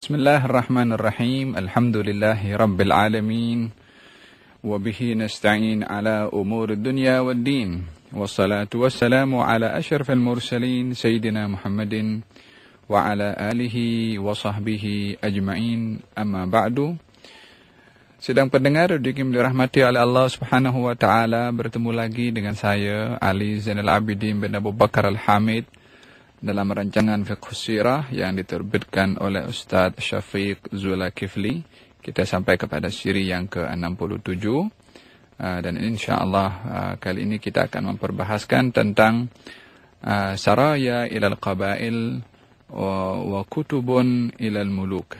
Bismillahirrahmanirrahim. Alhamdulillahi rabbil alamin. Wa bihi nasta'in ala umuri dunya wad din. Wassalatu wassalamu ala asyrafil mursalin Sayyidina Muhammadin wa ala alihi wa sahbihi ajma'in. Amma ba'du. Sedang pendengar yang dirahmati oleh Allah Subhanahu wa taala, bertemu lagi dengan saya Ali Zainal Abidin bin Abu Bakar Al-Hamid dalam rancangan Fiqh Sirah yang diterbitkan oleh Ustaz Syafiq Zulkifli. Kita sampai kepada siri yang ke-67 dan insyaAllah kali ini kita akan memperbahaskan tentang saraya ilal qabail wa kutubun ilal muluk.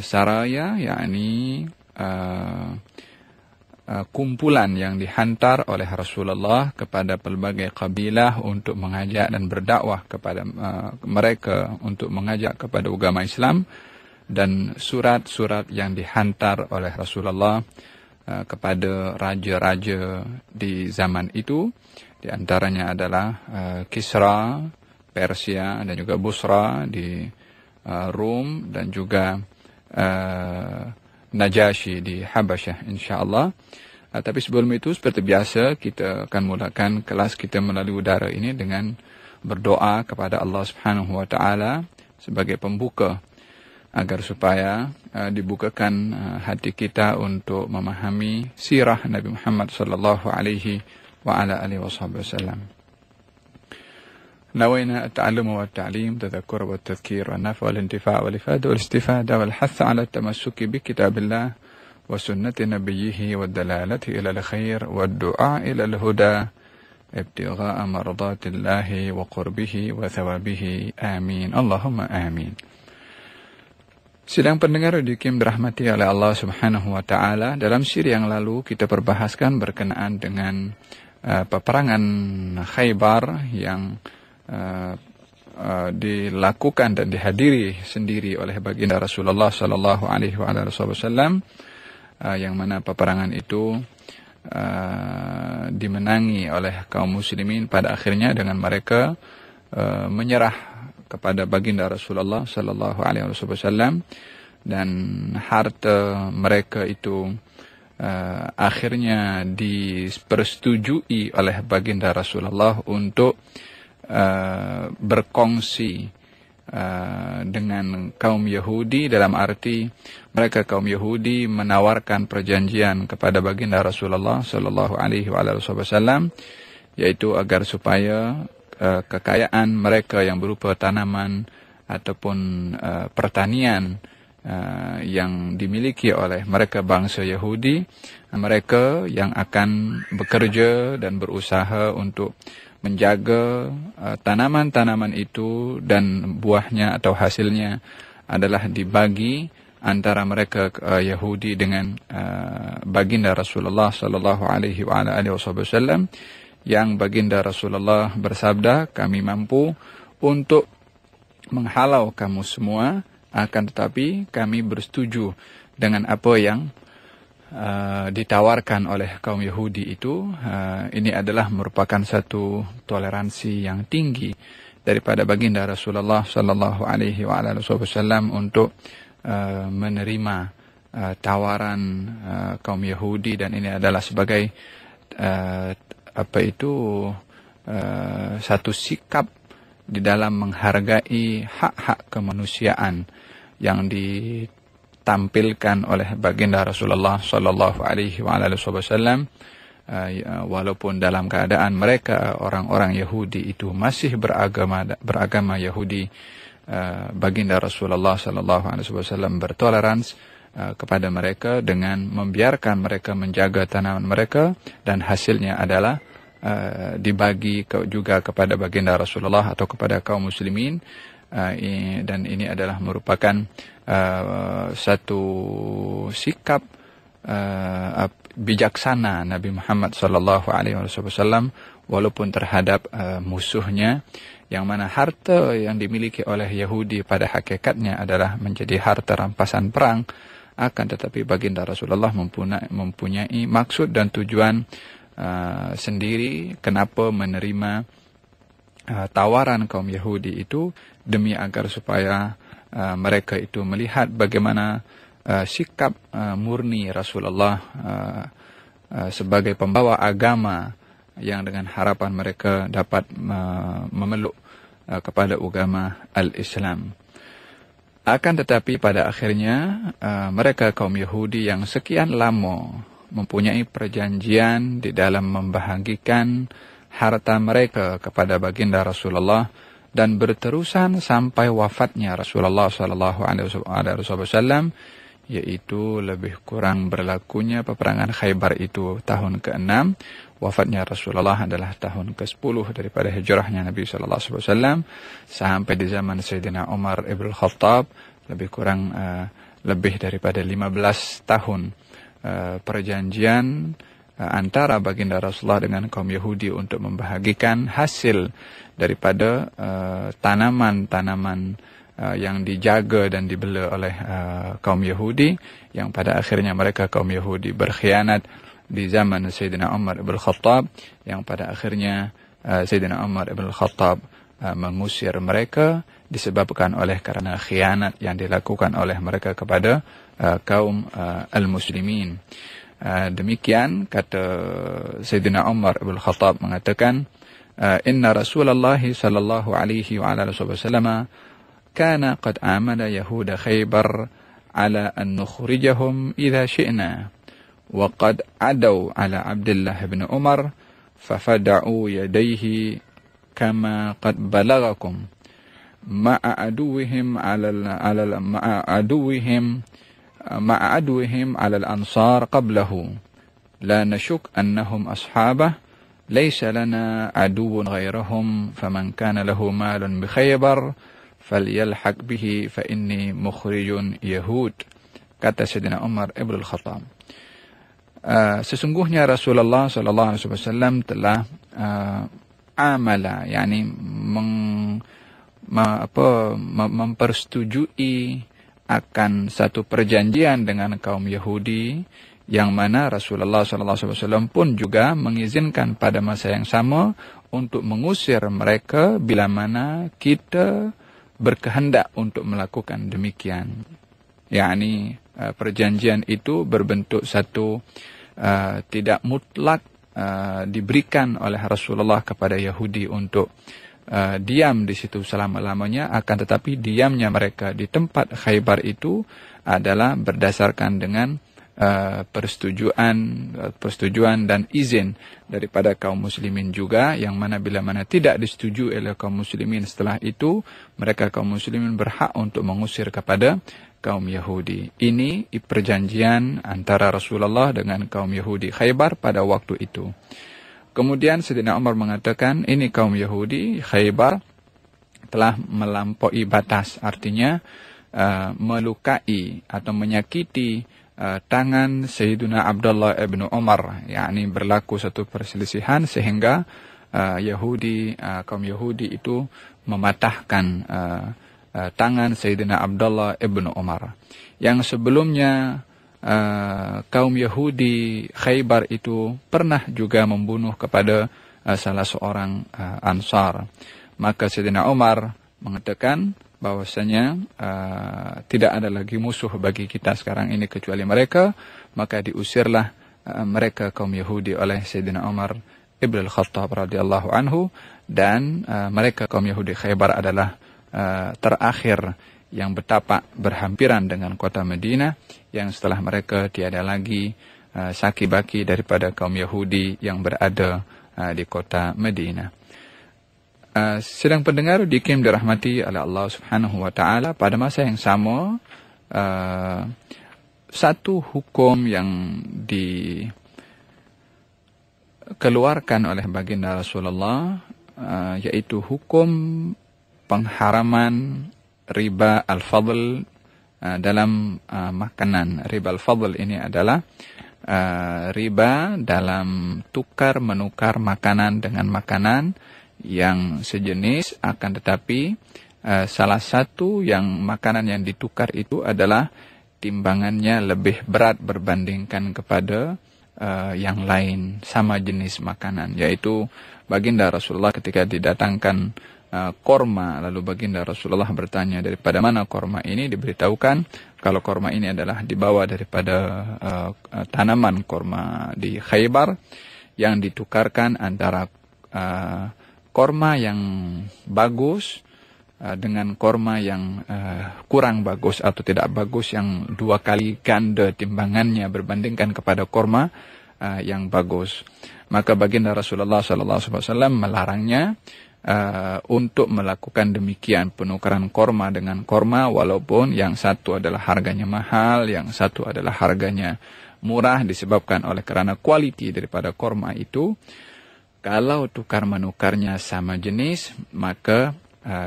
Saraya yakni kumpulan yang dihantar oleh Rasulullah kepada pelbagai kabilah untuk mengajak dan berdakwah kepada mereka untuk mengajak kepada agama Islam, dan surat-surat yang dihantar oleh Rasulullah kepada raja-raja di zaman itu. Di antaranya adalah Kisra, Persia, dan juga Busra di Rum, dan juga Najasyi di Habasyah insyaAllah. Tapi sebelum itu, seperti biasa, kita akan mulakan kelas kita melalui udara ini dengan berdoa kepada Allah Subhanahu wa taala sebagai pembuka, agar supaya dibukakan hati kita untuk memahami sirah Nabi Muhammad sallallahu alaihi wa ala alihi wasallam. نوينا التعلم والتعليم تذكر والتذكير والنفع والانتفاع والإفادة والاستفادة والحث على التمسك بكتاب الله وسنة نبيه والدلالة إلى الخير والدعاء إلى الهدى ابتغاء مرضات الله وقربه وثوابه آمين اللهم آمين. Sidang pendengar dikim dirahmati oleh Allah Subhanahu wa taala, dalam siri yang lalu kita perbahaskan berkenaan dengan peperangan Khaybar yang dilakukan dan dihadiri sendiri oleh baginda Rasulullah sallallahu alaihi wasallam, yang mana peperangan itu dimenangi oleh kaum muslimin pada akhirnya dengan mereka menyerah kepada baginda Rasulullah sallallahu alaihi wasallam, dan harta mereka itu akhirnya dipersetujui oleh baginda Rasulullah untuk berkongsi dengan kaum Yahudi, dalam arti mereka kaum Yahudi menawarkan perjanjian kepada baginda Rasulullah sallallahu alaihi wasallam, yaitu agar supaya kekayaan mereka yang berupa tanaman ataupun pertanian yang dimiliki oleh mereka bangsa Yahudi, mereka yang akan bekerja dan berusaha untuk menjaga tanaman-tanaman itu dan buahnya atau hasilnya adalah dibagi antara mereka Yahudi dengan baginda Rasulullah sallallahu alaihi wasallam, yang baginda Rasulullah bersabda, kami mampu untuk menghalau kamu semua, akan tetapi kami bersetuju dengan apa yang ditawarkan oleh kaum Yahudi itu. Ini adalah merupakan satu toleransi yang tinggi daripada baginda Rasulullah sallallahu alaihi wasallam untuk menerima tawaran kaum Yahudi, dan ini adalah sebagai satu sikap di dalam menghargai hak-hak kemanusiaan yang ditampilkan oleh baginda Rasulullah sallallahu alaihi wasallam, walaupun dalam keadaan mereka orang-orang Yahudi itu masih beragama Yahudi. Baginda Rasulullah sallallahu alaihi wasallam bertoleransi kepada mereka dengan membiarkan mereka menjaga tanaman mereka, dan hasilnya adalah dibagi juga kepada baginda Rasulullah atau kepada kaum muslimin. Dan ini adalah merupakan satu sikap bijaksana Nabi Muhammad sallallahu alaihi wasallam walaupun terhadap musuhnya, yang mana harta yang dimiliki oleh Yahudi pada hakikatnya adalah menjadi harta rampasan perang, akan tetapi baginda Rasulullah mempunyai maksud dan tujuan sendiri kenapa menerima tawaran kaum Yahudi itu, demi agar supaya mereka itu melihat bagaimana sikap murni Rasulullah sebagai pembawa agama yang dengan harapan mereka dapat memeluk kepada agama al-Islam. Akan tetapi pada akhirnya mereka kaum Yahudi yang sekian lama mempunyai perjanjian di dalam membahagikan harta mereka kepada baginda Rasulullah dan berterusan sampai wafatnya Rasulullah SAW, yaitu lebih kurang berlakunya peperangan Khaybar itu tahun ke-6, wafatnya Rasulullah adalah tahun ke-10 daripada hijrahnya Nabi SAW, sampai di zaman Sayyidina Umar ibn Khattab lebih kurang lebih daripada 15 tahun perjanjian antara baginda Rasulullah dengan kaum Yahudi untuk membahagikan hasil daripada tanaman-tanaman yang dijaga dan dibela oleh kaum Yahudi, yang pada akhirnya mereka kaum Yahudi berkhianat di zaman Sayyidina Umar ibn Khattab, yang pada akhirnya Sayyidina Umar ibn Khattab mengusir mereka disebabkan oleh karena khianat yang dilakukan oleh mereka kepada kaum al-muslimin. Demikian kata Sayyidina Umar ibn Khattab mengatakan, inna Rasulullah sallallahu alaihi wa alihi wasallam kana qad amala yahuda Khaybar ala an nukhrijahum idha syi'na wa qad adaw ala Abdullah ibn Umar fafada'u yadayhi kama qad balagakum ma'a aduwihim ala al-ansar qablahu la nashuk annahum ashabah laysa lana aduwwun ghayrahum faman kana lahu malun bi Khaybar falyalhaq bihi fa inni mukhrijun yahud. Kata Sayyidina Umar ibn Khattab, sesungguhnya Rasulullah sallallahu alaihi wasallam telah amala, yakni mempersetujui akan satu perjanjian dengan kaum Yahudi, yang mana Rasulullah SAW pun juga mengizinkan pada masa yang sama untuk mengusir mereka bila mana kita berkehendak untuk melakukan demikian. Yakni perjanjian itu berbentuk satu tidak mutlak diberikan oleh Rasulullah kepada Yahudi untuk diam di situ selama-lamanya, akan tetapi diamnya mereka di tempat Khaybar itu adalah berdasarkan dengan persetujuan dan izin daripada kaum muslimin juga, yang mana bila mana tidak disetujui oleh kaum muslimin setelah itu, mereka kaum muslimin berhak untuk mengusir kepada kaum Yahudi. Ini perjanjian antara Rasulullah dengan kaum Yahudi Khaybar pada waktu itu. Kemudian Sayyidina Umar mengatakan, ini kaum Yahudi Khaybar telah melampaui batas, artinya melukai atau menyakiti tangan Sayyidina Abdullah ibn Umar, yakni berlaku satu perselisihan sehingga kaum Yahudi itu mematahkan tangan Sayyidina Abdullah ibn Umar. Yang sebelumnya kaum Yahudi Khaybar itu pernah juga membunuh kepada salah seorang Ansar. Maka Sayyidina Umar mengatakan bahwasanya tidak ada lagi musuh bagi kita sekarang ini kecuali mereka, maka diusirlah mereka kaum Yahudi oleh Sayyidina Umar ibn al-Khattab radhiyallahu anhu, dan mereka kaum Yahudi Khaybar adalah terakhir yang bertapak berhampiran dengan kota Madinah, yang setelah mereka tiada lagi saki-baki daripada kaum Yahudi yang berada di kota Madinah. Sedang pendengar dikim dirahmati oleh Allah Subhanahu wa taala, pada masa yang sama satu hukum yang dikeluarkan oleh baginda Rasulullah yaitu hukum pengharaman riba al-fadl dalam makanan. Riba al-fadl ini adalah riba dalam tukar menukar makanan dengan makanan yang sejenis, akan tetapi salah satu makanan yang ditukar itu adalah timbangannya lebih berat berbandingkan kepada yang lain sama jenis makanan, yaitu baginda Rasulullah ketika didatangkan korma. Lalu baginda Rasulullah bertanya, daripada mana korma ini? Diberitahukan kalau korma ini adalah dibawa daripada tanaman korma di Khaybar yang ditukarkan antara korma yang bagus dengan korma yang kurang bagus atau tidak bagus, yang 2 kali ganda timbangannya berbandingkan kepada korma yang bagus. Maka baginda Rasulullah SAW melarangnya untuk melakukan demikian, penukaran korma dengan korma, walaupun yang satu adalah harganya mahal, yang satu adalah harganya murah, disebabkan oleh karena kualiti daripada korma itu. Kalau tukar menukarnya sama jenis, maka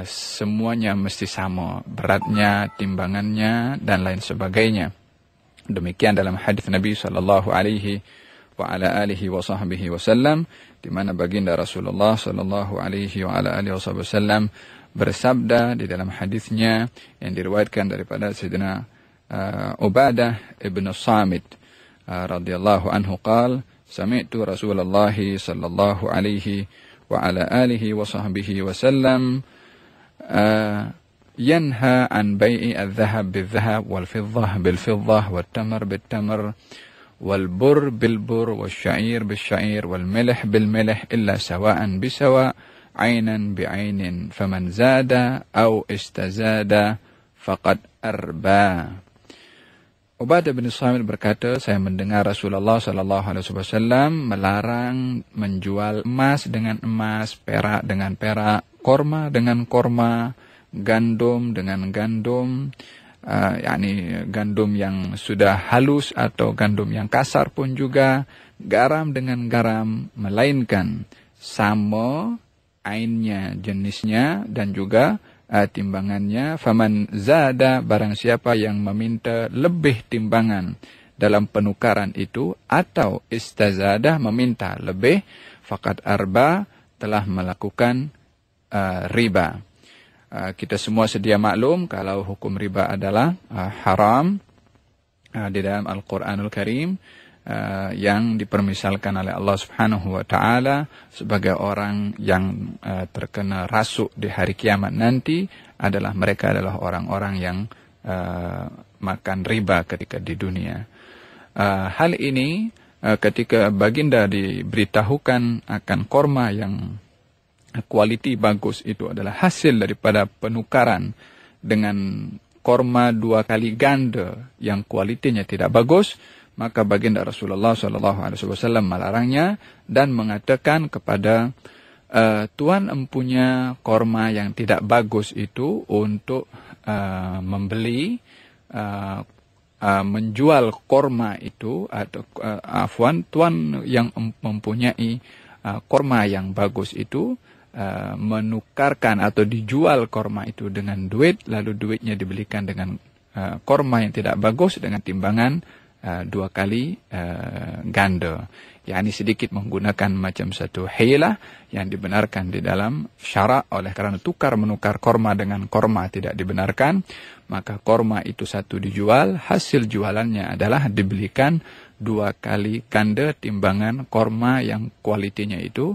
semuanya mesti sama, beratnya, timbangannya, dan lain sebagainya. Demikian dalam hadis Nabi sallallahu alaihi wa ala alihi wa sahbihi wasallam, di mana baginda Rasulullah sallallahu alaihi wa ala alihi wasallam bersabda di dalam hadisnya yang diriwayatkan daripada Sayyidina Ubadah ibn Samit radhiyallahu anhu qala, sami'tu Rasulullah sallallahu alaihi wa ala alihi wa sahbihi wasallam ينهى عن بيع الذهب بالذهب والفضة بالفضة والتمر بالتمر والبر بالبر والشعير بالشعير والملح بالملح إلا سواء بسواء عينا بعين فمن زاد أو استزاد فقد أربى. Ubadah bin Samit berkata, saya mendengar Rasulullah SAW melarang menjual emas dengan emas, perak dengan perak, korma dengan korma, gandum dengan gandum, yakni gandum yang sudah halus atau gandum yang kasar pun juga, garam dengan garam, melainkan sama ainnya, jenisnya, dan juga timbangannya. Faman zada, barang siapa yang meminta lebih timbangan dalam penukaran itu, atau istazada, meminta lebih, faqad arba, telah melakukan riba. Kita semua sedia maklum kalau hukum riba adalah haram di dalam Al-Quranul Karim, yang dipermisalkan oleh Allah Subhanahu wa Ta'ala sebagai orang yang terkena rasuk di hari kiamat nanti adalah mereka adalah orang-orang yang makan riba ketika di dunia. Hal ini ketika baginda diberitahukan akan korma yang kualiti bagus, itu adalah hasil daripada penukaran dengan korma 2 kali ganda yang kualitinya tidak bagus, maka baginda Rasulullah SAW melarangnya dan mengatakan kepada tuan empunya korma yang tidak bagus itu untuk membeli, menjual korma itu, atau tuan yang mempunyai korma yang bagus itu menukarkan atau dijual korma itu dengan duit, lalu duitnya dibelikan dengan korma yang tidak bagus dengan timbangan 2 kali ganda, yakni sedikit menggunakan macam satu hilah yang dibenarkan di dalam syarak. Oleh kerana tukar menukar korma dengan korma tidak dibenarkan, maka korma itu satu dijual, hasil jualannya adalah dibelikan 2 kali ganda timbangan korma yang kualitinya itu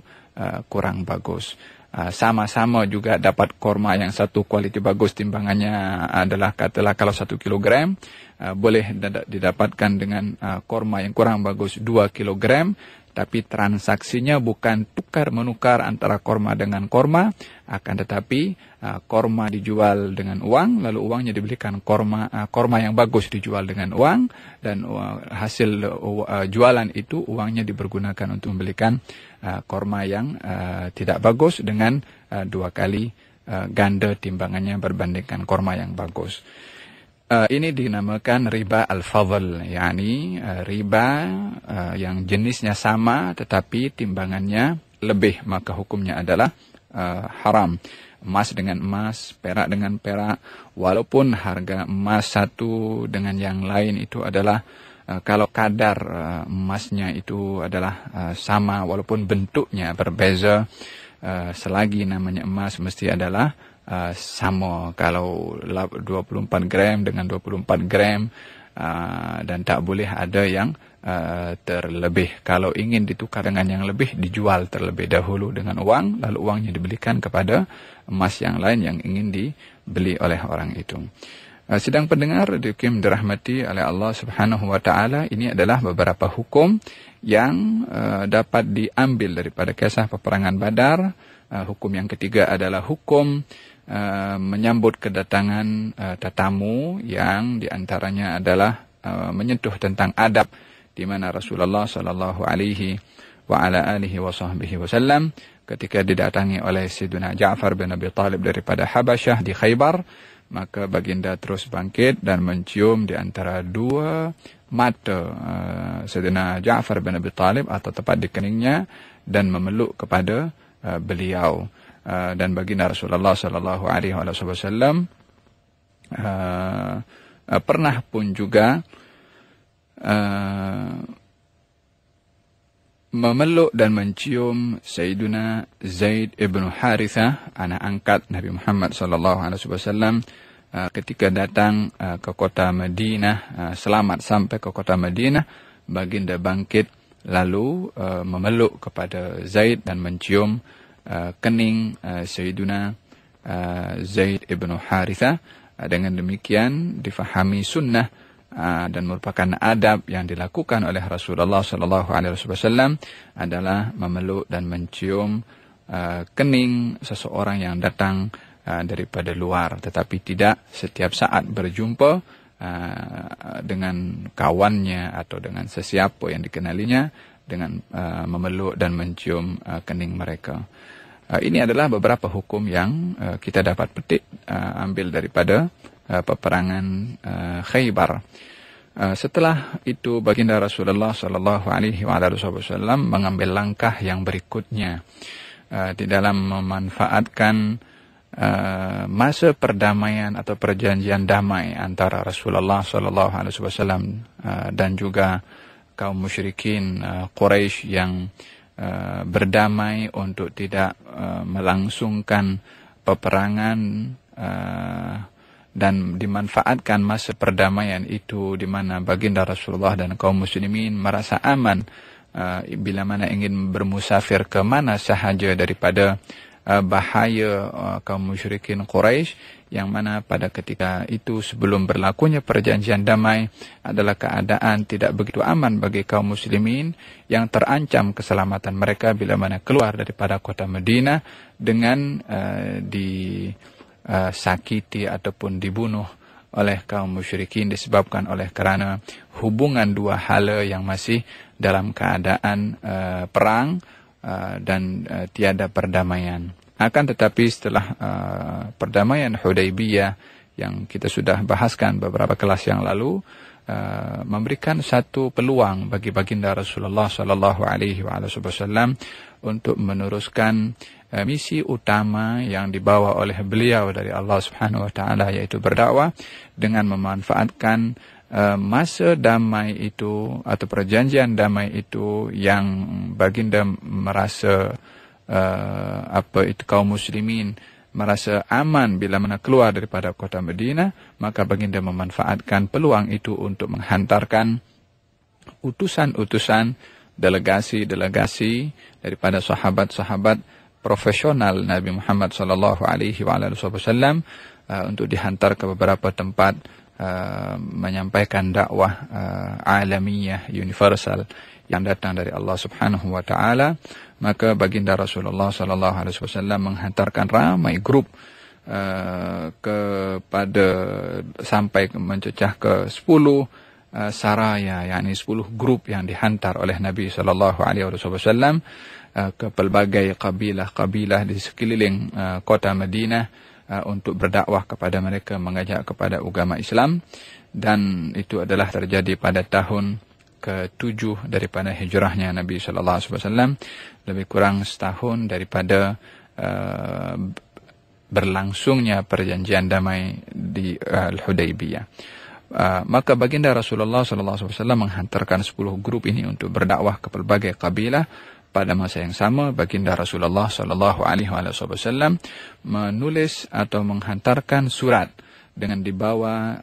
kurang bagus. Sama-sama juga dapat korma yang satu kualiti bagus, timbangannya adalah katalah kalau 1 kilogram, boleh didapatkan dengan korma yang kurang bagus 2 kilogram, tapi transaksinya bukan tukar menukar antara korma dengan korma, akan tetapi korma dijual dengan uang, lalu uangnya dibelikan korma yang bagus dijual dengan uang, dan hasil jualan itu uangnya dipergunakan untuk membelikan korma yang tidak bagus dengan 2 kali ganda timbangannya berbandingkan korma yang bagus. Ini dinamakan riba al-fadl, yakni riba yang jenisnya sama tetapi timbangannya lebih, maka hukumnya adalah haram. Emas dengan emas, perak dengan perak, walaupun harga emas satu dengan yang lain itu adalah kalau kadar emasnya itu adalah sama, walaupun bentuknya berbeza, selagi namanya emas mesti adalah sama. Kalau 24 gram dengan 24 gram, dan tak boleh ada yang terlebih. Kalau ingin ditukar dengan yang lebih, dijual terlebih dahulu dengan uang, lalu uangnya dibelikan kepada emas yang lain yang ingin dibeli oleh orang itu. Sedang pendengar dikim dirahmati oleh Allah Subhanahu wa taala, ini adalah beberapa hukum yang dapat diambil daripada kisah peperangan Badar. Hukum yang ketiga adalah hukum menyambut kedatangan tetamu, yang diantaranya adalah menyentuh tentang adab, di mana Rasulullah sallallahu alaihi wa ala alihi wasallam ketika didatangi oleh Sayyidina Ja'far bin Abi Talib daripada Habasyah di Khaybar, maka baginda terus bangkit dan mencium di antara dua mata Sayyidina Ja'far bin Abi Talib, atau tepat di keningnya, dan memeluk kepada beliau. Dan baginda Rasulullah sallallahu alaihi wasallam pernah pun juga memeluk dan mencium Sayyiduna Zaid ibn Harithah, anak angkat Nabi Muhammad sallallahu alaihi wasallam, ketika datang ke kota Madinah. Selamat sampai ke kota Madinah, baginda bangkit lalu memeluk kepada Zaid dan mencium kening Sayyiduna Zaid ibn Harithah. Dengan demikian difahami sunnah dan merupakan adab yang dilakukan oleh Rasulullah sallallahu alaihi wasallam adalah memeluk dan mencium kening seseorang yang datang daripada luar, tetapi tidak setiap saat berjumpa dengan kawannya atau dengan sesiapa yang dikenalinya dengan memeluk dan mencium kening mereka. Ini adalah beberapa hukum yang kita dapat petik ambil daripada peperangan Khaybar. Setelah itu baginda Rasulullah sallallahu alaihi wasallam mengambil langkah yang berikutnya di dalam memanfaatkan masa perdamaian atau perjanjian damai antara Rasulullah sallallahu alaihi wasallam dan juga kaum musyrikin Quraisy yang berdamai untuk tidak melangsungkan peperangan, dan dimanfaatkan masa perdamaian itu di mana baginda Rasulullah dan kaum muslimin merasa aman bila mana ingin bermusafir ke mana sahaja daripada bahaya kaum musyrikin Quraisy, yang mana pada ketika itu sebelum berlakunya perjanjian damai adalah keadaan tidak begitu aman bagi kaum muslimin yang terancam keselamatan mereka bila mana keluar daripada kota Madinah dengan disakiti ataupun dibunuh oleh kaum musyrikin disebabkan oleh kerana hubungan dua hala yang masih dalam keadaan perang dan tiada perdamaian. Akan tetapi setelah perdamaian Hudaybiyah yang kita sudah bahaskan beberapa kelas yang lalu, memberikan satu peluang bagi baginda Rasulullah sallallahu alaihi wasallam untuk meneruskan misi utama yang dibawa oleh beliau dari Allah Subhanahu wa taala, yaitu berdakwah dengan memanfaatkan masa damai itu atau perjanjian damai itu yang baginda merasa kaum muslimin merasa aman bila mana keluar daripada kota Madinah, maka baginda memanfaatkan peluang itu untuk menghantarkan utusan-utusan, delegasi-delegasi daripada sahabat-sahabat profesional Nabi Muhammad sallallahu alaihi wasallam untuk dihantar ke beberapa tempat menyampaikan dakwah alamiyah universal yang datang dari Allah Subhanahu wa taala. Maka baginda Rasulullah sallallahu alaihi wasallam menghantarkan ramai grup kepada sampai mencecah ke 10 saraya, yakni 10 grup yang dihantar oleh Nabi sallallahu alaihi wasallam ke pelbagai kabilah-kabilah di sekeliling kota Madinah untuk berdakwah kepada mereka, mengajak kepada agama Islam. Dan itu adalah terjadi pada tahun ke-7 daripada hijrahnya Nabi sallallahu alaihi wasallam, lebih kurang setahun daripada berlangsungnya perjanjian damai di Al-Hudaybiyah. Maka baginda Rasulullah sallallahu alaihi wasallam menghantarkan 10 grup ini untuk berdakwah ke pelbagai kabilah. Pada masa yang sama, baginda Rasulullah sallallahu alaihi wasallam menulis atau menghantarkan surat dengan dibawa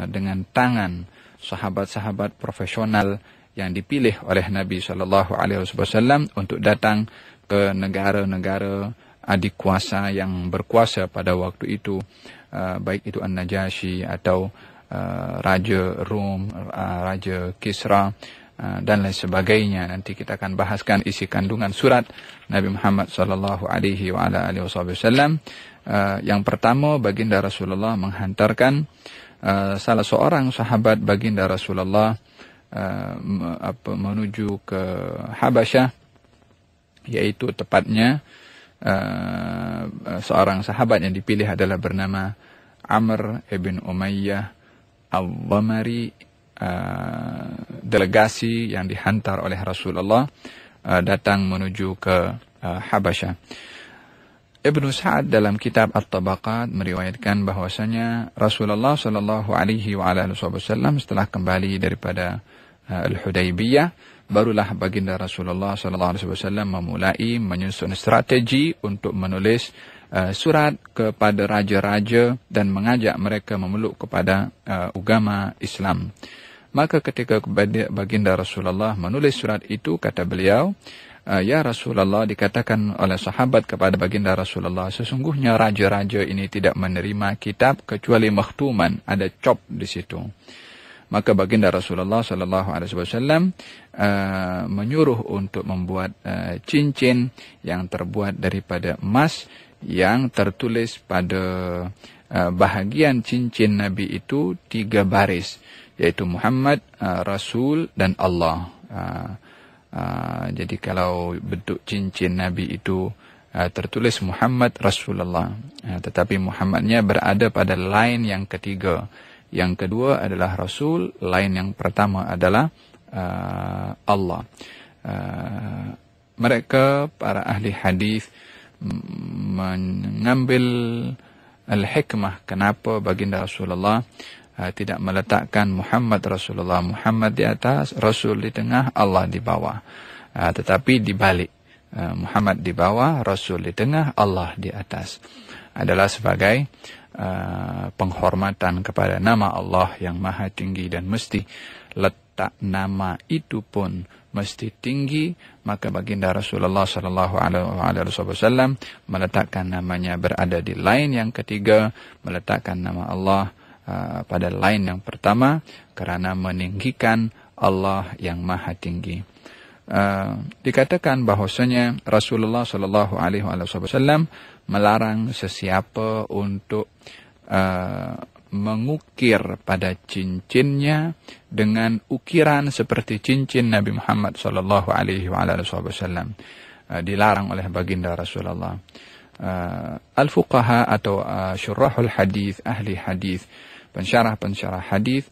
dengan tangan sahabat-sahabat profesional yang dipilih oleh Nabi SAW untuk datang ke negara-negara adik kuasa yang berkuasa pada waktu itu, baik itu An-Najasyi atau Raja Rom, Raja Kisra, dan lain sebagainya. Nanti kita akan bahaskan isi kandungan surat Nabi Muhammad SAW. Yang pertama, baginda Rasulullah menghantarkan salah seorang sahabat baginda Rasulullah menuju ke Habasyah, yaitu tepatnya seorang sahabat yang dipilih adalah bernama Amr ibn Umayyah al-Dhamari, delegasi yang dihantar oleh Rasulullah datang menuju ke Habasyah. Ibnu Sa'ad dalam kitab At-Tabaqat meriwayatkan bahwasanya Rasulullah sallallahu alaihi wasallam setelah kembali daripada Al-Hudaybiyah, barulah baginda Rasulullah sallallahu alaihi wasallam memulai menyusun strategi untuk menulis surat kepada raja-raja dan mengajak mereka memeluk kepada agama Islam. Maka ketika baginda Rasulullah menulis surat itu, kata beliau, ya Rasulullah, dikatakan oleh sahabat kepada baginda Rasulullah, sesungguhnya raja-raja ini tidak menerima kitab kecuali makhtuman, ada cop di situ. Maka baginda Rasulullah sallallahu alaihi wasallam menyuruh untuk membuat cincin yang terbuat daripada emas, yang tertulis pada bahagian cincin Nabi itu 3 baris, yaitu Muhammad, Rasul, dan Allah. Jadi kalau bentuk cincin Nabi itu tertulis Muhammad Rasulullah, tetapi Muhammadnya berada pada line yang ketiga. Yang kedua adalah Rasul, line yang pertama adalah Allah. Mereka, para ahli hadis, mengambil al-hikmah kenapa baginda Rasulullah tidak meletakkan Muhammad Rasulullah, Muhammad di atas, Rasul di tengah, Allah di bawah. Tetapi dibalik, Muhammad di bawah, Rasul di tengah, Allah di atas. Adalah sebagai penghormatan kepada nama Allah yang maha tinggi, dan mesti letak nama itu pun mesti tinggi. Maka baginda Rasulullah sallallahu alaihi wasallam meletakkan namanya berada di line yang ketiga, meletakkan nama Allah pada line yang pertama, kerana meninggikan Allah yang maha tinggi. Dikatakan bahwasanya Rasulullah sallallahu alaihi wasallam melarang sesiapa untuk mengukir pada cincinnya dengan ukiran seperti cincin Nabi Muhammad sallallahu alaihi wasallam. Dilarang oleh baginda Rasulullah. Al-fuqaha atau syurahul hadis, ahli hadis, pensyarah hadis,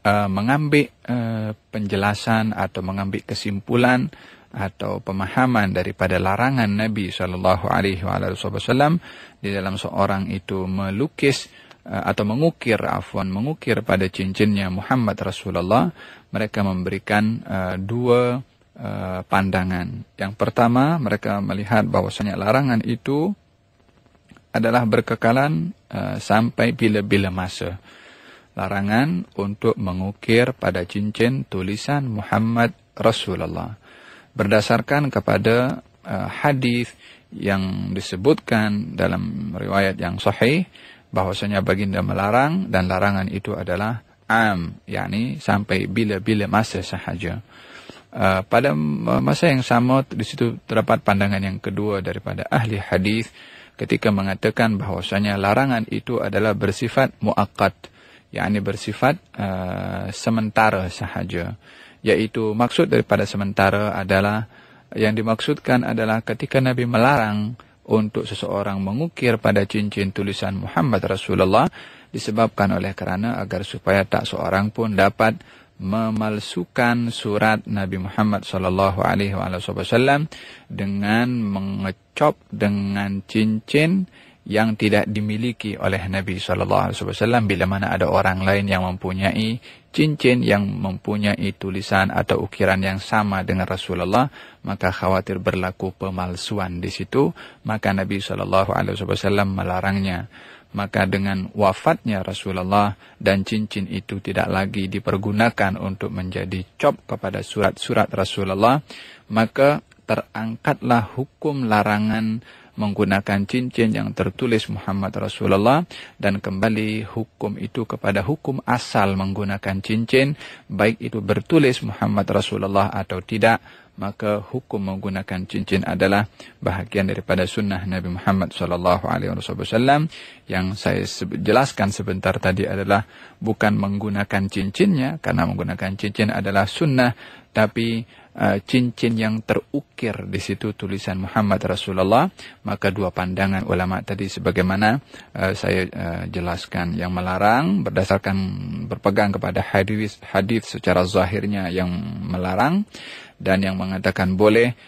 mengambil penjelasan atau mengambil kesimpulan atau pemahaman daripada larangan Nabi sallallahu alaihi wasallam di dalam seorang itu melukis atau mengukir pada cincinnya Muhammad Rasulullah. Mereka memberikan 2 pandangan. Yang pertama, mereka melihat bahwasanya larangan itu adalah berkekalan sampai bila-bila masa. Larangan untuk mengukir pada cincin tulisan Muhammad Rasulullah, berdasarkan kepada hadis yang disebutkan dalam riwayat yang sahih bahwasanya baginda melarang, dan larangan itu adalah yakni sampai bila-bila masa sahaja. Pada masa yang sama, di situ terdapat pandangan yang kedua daripada ahli hadis ketika mengatakan bahwasanya larangan itu adalah bersifat muakkad, yakni bersifat sementara sahaja. Yaitu maksud daripada sementara adalah, yang dimaksudkan adalah ketika Nabi melarang untuk seseorang mengukir pada cincin tulisan Muhammad Rasulullah, disebabkan oleh kerana agar supaya tak seorang pun dapat memalsukan surat Nabi Muhammad sallallahu alaihi wasallam dengan mengecop dengan cincin yang tidak dimiliki oleh Nabi sallallahu alaihi wasallam, bila mana ada orang lain yang mempunyai cincin yang mempunyai tulisan atau ukiran yang sama dengan Rasulullah, maka khawatir berlaku pemalsuan di situ, maka Nabi sallallahu alaihi wasallam melarangnya. maka dengan wafatnya Rasulullah dan cincin itu tidak lagi dipergunakan untuk menjadi cop kepada surat-surat Rasulullah, maka terangkatlah hukum larangan menggunakan cincin yang tertulis Muhammad Rasulullah, dan kembali hukum itu kepada hukum asal menggunakan cincin, baik itu bertulis Muhammad Rasulullah atau tidak. Maka hukum menggunakan cincin adalah bahagian daripada sunnah Nabi Muhammad SAW. Yang saya jelaskan sebentar tadi adalah bukan menggunakan cincinnya, karena menggunakan cincin adalah sunnah, tapi cincin yang terukir di situ tulisan Muhammad Rasulullah. Maka dua pandangan ulama tadi sebagaimana saya jelaskan, yang melarang berdasarkan berpegang kepada hadis secara zahirnya yang melarang, dan yang mengatakan boleh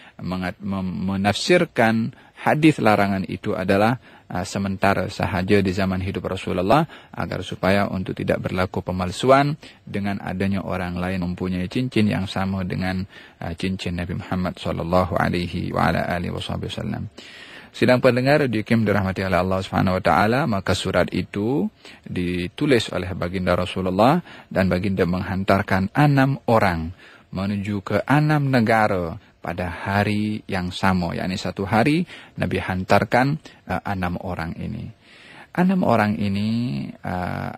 menafsirkan hadis larangan itu adalah sementara sahaja di zaman hidup Rasulullah, agar supaya untuk tidak berlaku pemalsuan dengan adanya orang lain mempunyai cincin yang sama dengan cincin Nabi Muhammad SAW. Sidang pendengar dikim dirahmati oleh Allah Subhanahu wa taala, maka surat itu ditulis oleh baginda Rasulullah, dan baginda menghantarkan 6 orang menuju ke 6 negara pada hari yang sama, yakni satu hari Nabi hantarkan 6 orang ini. 6 orang ini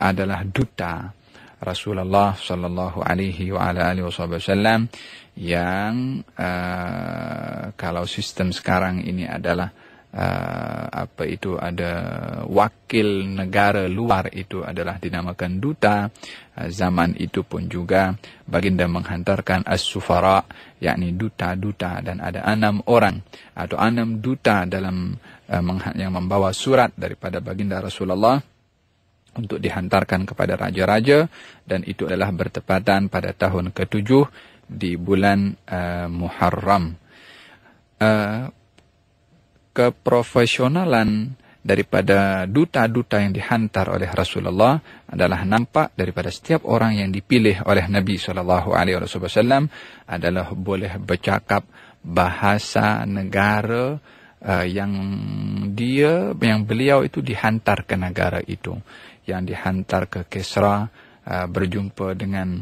adalah duta Rasulullah sallallahu alaihi wasallam, yang kalau sistem sekarang ini adalah ada wakil negara luar, itu adalah dinamakan duta. Zaman itu pun juga baginda menghantarkan as-sufara, yakni duta-duta, dan ada 6 orang atau 6 duta dalam yang membawa surat daripada baginda Rasulullah untuk dihantarkan kepada raja-raja, dan itu adalah bertepatan pada tahun ke-7 di bulan Muharram. Keprofesionalan daripada duta-duta yang dihantar oleh Rasulullah adalah nampak daripada setiap orang yang dipilih oleh Nabi SAW adalah boleh bercakap bahasa negara yang beliau itu dihantar ke negara itu. Yang dihantar ke Kisra, berjumpa dengan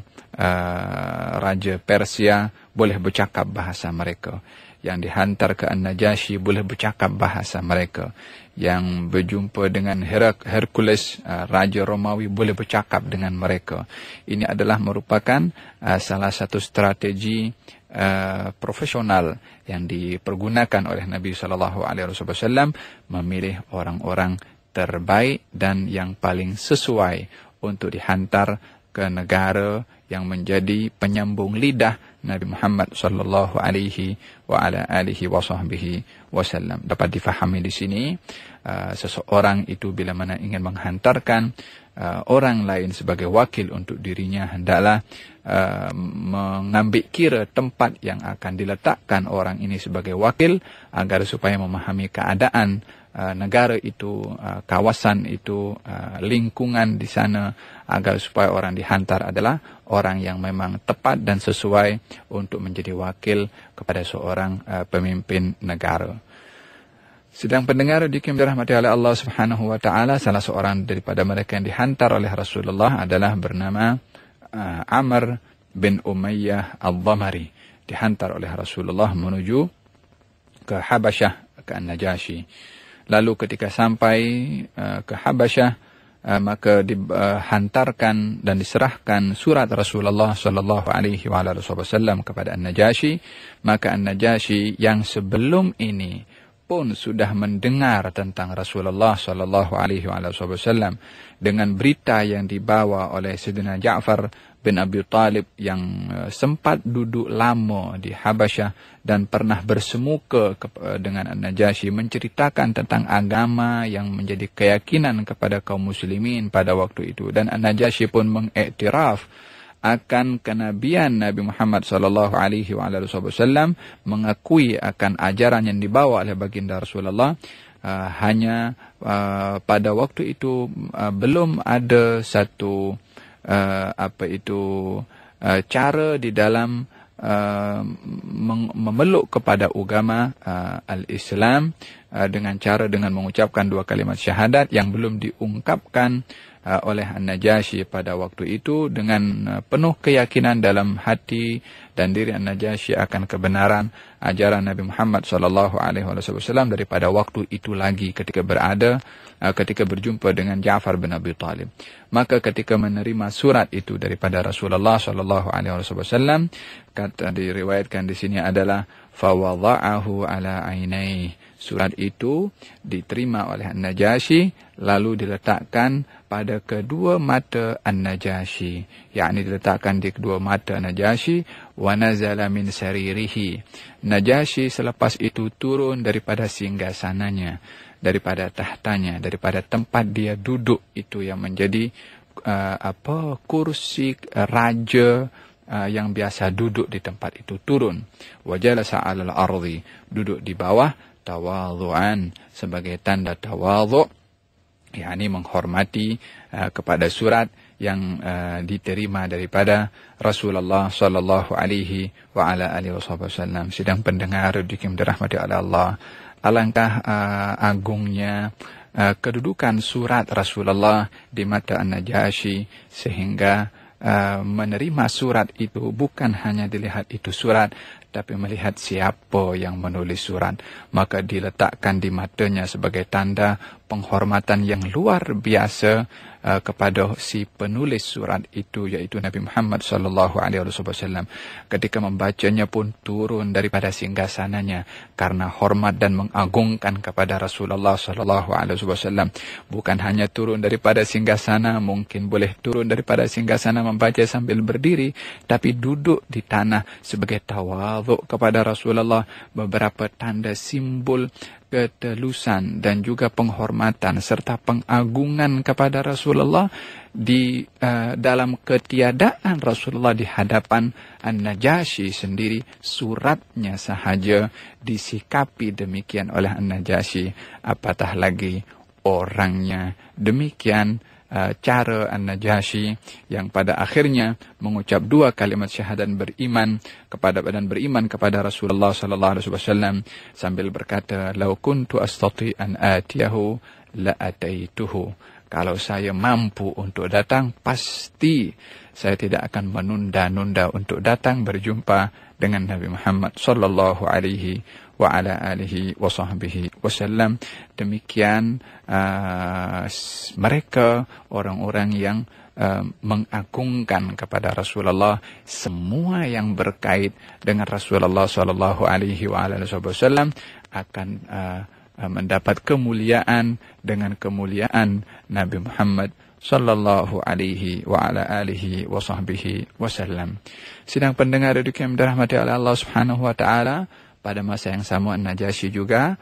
Raja Persia, boleh bercakap bahasa mereka. Yang dihantar ke An-Najashi boleh bercakap bahasa mereka. Yang berjumpa dengan Hercules, Raja Romawi, boleh bercakap dengan mereka. Ini adalah merupakan salah satu strategi profesional yang dipergunakan oleh Nabi SAW, memilih orang-orang terbaik dan yang paling sesuai untuk dihantar ke negara yang menjadi penyambung lidah Nabi Muhammad sallallahu alaihi wa ala alihi wa sahbihi wasallam. Dapat difahami di sini, seseorang itu bila mana ingin menghantarkan orang lain sebagai wakil untuk dirinya, hendaklah mengambil kira tempat yang akan diletakkan orang ini sebagai wakil, agar supaya memahami keadaan negara itu, kawasan itu, lingkungan di sana, agar supaya orang dihantar adalah orang yang memang tepat dan sesuai untuk menjadi wakil kepada seorang pemimpin negara. Sedang pendengar dikim dirahmati oleh Allah Subhanahu wa taala, salah seorang daripada mereka yang dihantar oleh Rasulullah adalah bernama Amr bin Umayyah Al-Dhamari. Dihantar oleh Rasulullah menuju ke Habasyah, ke An-Najashi. Lalu ketika sampai ke Habasyah, maka dihantarkan dan diserahkan surat Rasulullah sallallahu alaihi wasallam kepada An-Najashi. Maka An-Najashi yang sebelum ini pun sudah mendengar tentang Rasulullah sallallahu alaihi wasallam dengan berita yang dibawa oleh Sayyidina Ja'far bin Abi Talib yang sempat duduk lama di Habasyah dan pernah bersemuka dengan An-Najashi, menceritakan tentang agama yang menjadi keyakinan kepada kaum muslimin pada waktu itu. Dan An-Najashi pun mengiktiraf akan kenabian Nabi Muhammad sallallahu alaihi wasallam, mengakui akan ajaran yang dibawa oleh baginda Rasulullah. Hanya pada waktu itu belum ada satu cara di dalam memeluk kepada agama al-Islam dengan mengucapkan 2 kalimat syahadat yang belum diungkapkan oleh An-Najasyi pada waktu itu, dengan penuh keyakinan dalam hati dan diri An-Najasyi akan kebenaran ajaran Nabi Muhammad SAW daripada waktu itu lagi ketika berjumpa dengan Ja'far bin Abi Talib. Maka ketika menerima surat itu daripada Rasulullah SAW, kata diriwayatkan di sini adalah fawadha'ahu ala ainai. Surat itu diterima oleh An-Najasyi lalu diletakkan pada kedua mata An-Najasyi, yakni diletakkan di kedua mata An-Najasyi. Wa nazala min saririhi. Najasyi selepas itu turun daripada singgasananya, daripada tahtanya, daripada tempat dia duduk itu yang menjadi kursi raja yang biasa duduk di tempat itu, turun. Wa jalasa 'alal ardi, duduk di bawah, tawadhu'an, sebagai tanda tawadhu', yakni menghormati kepada surat yang diterima daripada Rasulullah sallallahu alaihi wa ala alihi wasallam. Sidang pendengar yang dirahmati oleh Allah, alangkah agungnya kedudukan surat Rasulullah di mata An-Najasyi, sehingga menerima surat itu bukan hanya dilihat itu surat, tapi melihat siapa yang menulis surat. Maka diletakkan di matanya sebagai tanda penghormatan yang luar biasa kepada si penulis surat itu, yaitu Nabi Muhammad SAW. Ketika membacanya pun turun daripada singgasananya karena hormat dan mengagungkan kepada Rasulullah SAW. Bukan hanya turun daripada singgasana, mungkin boleh turun daripada singgasana membaca sambil berdiri, tapi duduk di tanah sebagai tawadhu kepada Rasulullah. Beberapa tanda simbol ketelusan dan juga penghormatan serta pengagungan kepada Rasulullah di dalam ketiadaan Rasulullah di hadapan An-Najasyi sendiri. Suratnya sahaja disikapi demikian oleh An-Najasyi, apatah lagi orangnya. Demikian cara An-Najasyi yang pada akhirnya mengucap 2 kalimat syahadat beriman kepada Rasulullah sallallahu alaihi wasallam sambil berkata, "Lau kuntu astati an atiyahu la ataituhu." Kalau saya mampu untuk datang, pasti saya tidak akan menunda-nunda untuk datang berjumpa dengan Nabi Muhammad sallallahu alaihi wa ala alihi wa sahbihi wasallam. Demikian mereka orang-orang yang mengagungkan kepada Rasulullah. Semua yang berkait dengan Rasulullah sallallahu alaihi wa ala alihi wasallam akan mendapat kemuliaan dengan kemuliaan Nabi Muhammad sallallahu alaihi wa ala alihi wa sahbihi wasallam. Sidang pendengar yang dirahmati oleh Allah Subhanahu wa taala, pada masa yang sama An-Najasyi juga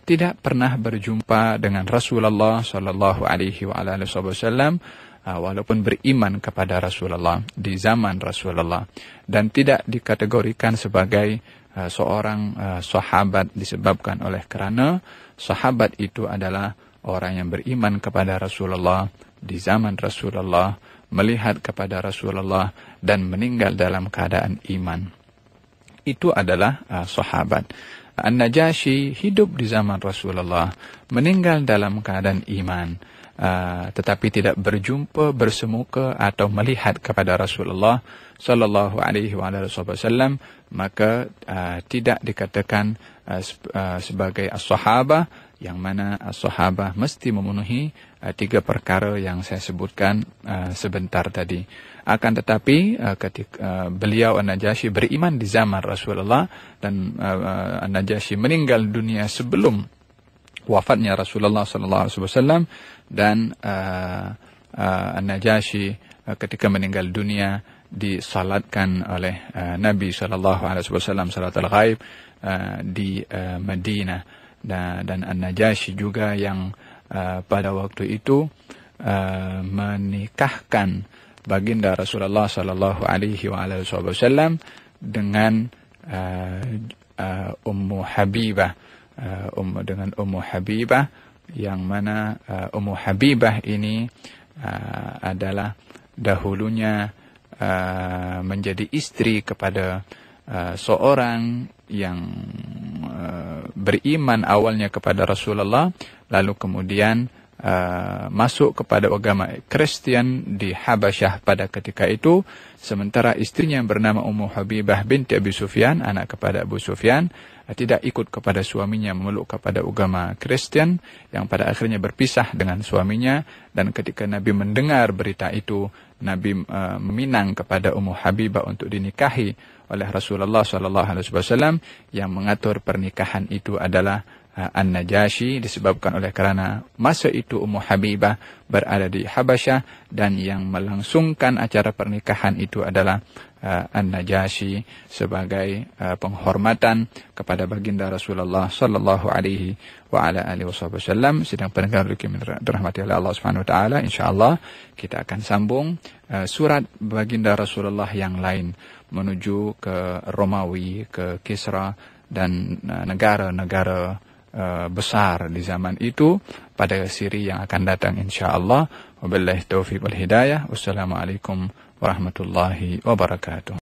tidak pernah berjumpa dengan Rasulullah sallallahu alaihi wa ala alihi wasallam, walaupun beriman kepada Rasulullah di zaman Rasulullah, dan tidak dikategorikan sebagai seorang sahabat disebabkan oleh kerana sahabat itu adalah orang yang beriman kepada Rasulullah di zaman Rasulullah, melihat kepada Rasulullah dan meninggal dalam keadaan iman. Itu adalah sahabat. An-Najasyi hidup di zaman Rasulullah, meninggal dalam keadaan iman, tetapi tidak berjumpa, bersemuka atau melihat kepada Rasulullah sallallahu alaihi wasallam, maka tidak dikatakan sebagai as-sahabah, yang mana as-sahabah mesti memenuhi 3 perkara yang saya sebutkan sebentar tadi. Akan tetapi ketika beliau An-Najasyi beriman di zaman Rasulullah dan An-Najasyi meninggal dunia sebelum wafatnya Rasulullah sallallahu alaihi wasallam, dan An-Najasyi ketika meninggal dunia disalatkan oleh Nabi sallallahu alaihi wasallam salatul ghaib di Madinah, dan An-Najasyi juga yang pada waktu itu menikahkan baginda Rasulullah sallallahu alaihi wasallam dengan Ummu Habibah, Ummu Habibah, yang mana Ummu Habibah ini adalah dahulunya menjadi istri kepada seorang yang beriman awalnya kepada Rasulullah, lalu kemudian masuk kepada agama Kristen di Habasyah pada ketika itu, sementara istrinya yang bernama Ummu Habibah binti Abi Sufyan, anak kepada Abu Sufyan, tidak ikut kepada suaminya, memeluk kepada agama Kristen, yang pada akhirnya berpisah dengan suaminya. Dan ketika Nabi mendengar berita itu, Nabi meminang kepada Ummu Habibah untuk dinikahi oleh Rasulullah SAW, yang mengatur pernikahan itu adalah An-Najasyi, disebabkan oleh karena masa itu Ummu Habibah berada di Habasyah, dan yang melangsungkan acara pernikahan itu adalah An-Najasyi sebagai penghormatan kepada baginda Rasulullah sallallahu alaihi wa ala alihi wasallam. Sedang pendengar dirahmati oleh Allah Subhanahu wa taala, insyaallah kita akan sambung surat baginda Rasulullah yang lain menuju ke Romawi, ke Kisra dan negara-negara besar di zaman itu pada siri yang akan datang insyaallah. Wabillahi taufiq wal hidayah. Wassalamualaikum warahmatullahi wabarakatuh.